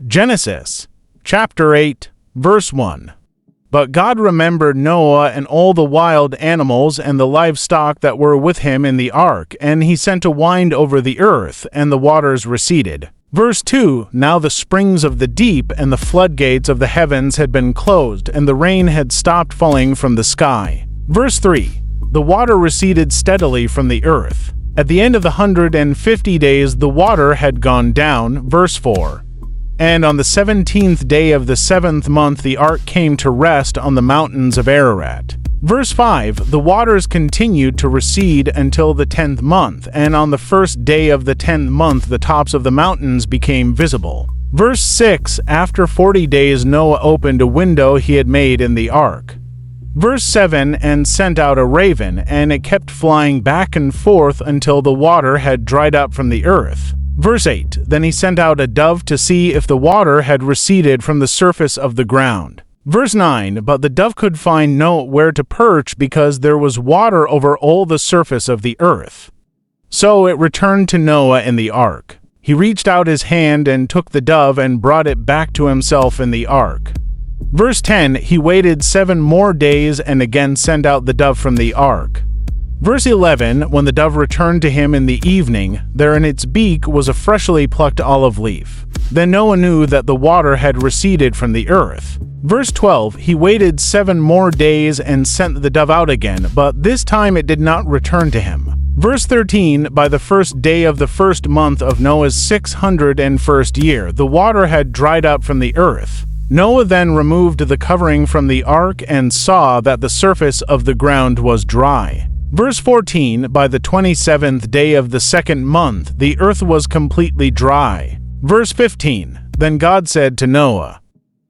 Genesis, chapter 8, verse 1. But God remembered Noah and all the wild animals and the livestock that were with him in the ark, and he sent a wind over the earth, and the waters receded. Verse 2. Now the springs of the deep and the floodgates of the heavens had been closed, and the rain had stopped falling from the sky. Verse 3. The water receded steadily from the earth. At the end of the 150 days the water had gone down. Verse 4. And on the 17th day of the 7th month the ark came to rest on the mountains of Ararat. Verse 5. The waters continued to recede until the 10th month, and on the first day of the 10th month the tops of the mountains became visible. Verse 6. After 40 days Noah opened a window he had made in the ark. Verse 7. And sent out a raven, and it kept flying back and forth until the water had dried up from the earth. Verse 8. Then he sent out a dove to see if the water had receded from the surface of the ground. Verse 9. But the dove could find nowhere to perch because there was water over all the surface of the earth. So it returned to Noah in the ark. He reached out his hand and took the dove and brought it back to himself in the ark. Verse 10. He waited 7 more days and again sent out the dove from the ark. Verse 11. When the dove returned to him in the evening, there in its beak was a freshly plucked olive leaf. Then Noah knew that the water had receded from the earth. Verse 12. He waited 7 more days and sent the dove out again, but this time it did not return to him. Verse 13. By the first day of the first month of Noah's 601st year, the water had dried up from the earth. Noah then removed the covering from the ark and saw that the surface of the ground was dry. Verse 14. By the 27th day of the 2nd month, the earth was completely dry. Verse 15. Then God said to Noah.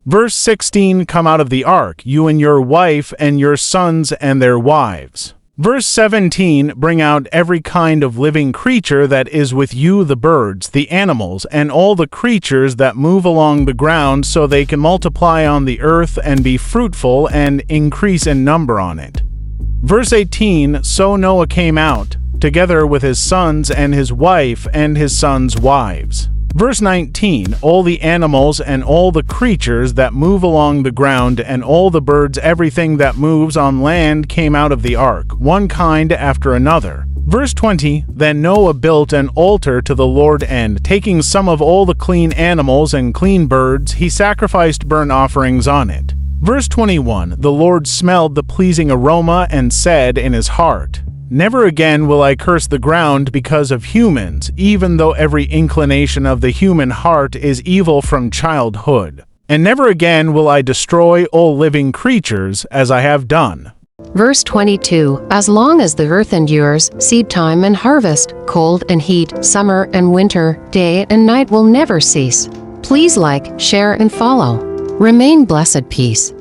Verse 16. Come out of the ark, you and your wife and your sons and their wives. Verse 17. Bring out every kind of living creature that is with you, the birds, the animals, and all the creatures that move along the ground, so they can multiply on the earth and be fruitful and increase in number on it. Verse 18. So Noah came out, together with his sons and his wife and his sons' wives. Verse 19. All the animals and all the creatures that move along the ground and all the birds, everything that moves on land came out of the ark, one kind after another. Verse 20. Then Noah built an altar to the Lord, and taking some of all the clean animals and clean birds, he sacrificed burnt offerings on it. Verse 21. The Lord smelled the pleasing aroma and said in his heart, Never again will I curse the ground because of humans, even though every inclination of the human heart is evil from childhood. And never again will I destroy all living creatures as I have done. Verse 22. As long as the earth endures, seed time and harvest, cold and heat, summer and winter, day and night will never cease. Please like, share, and follow. Remain blessed. Peace.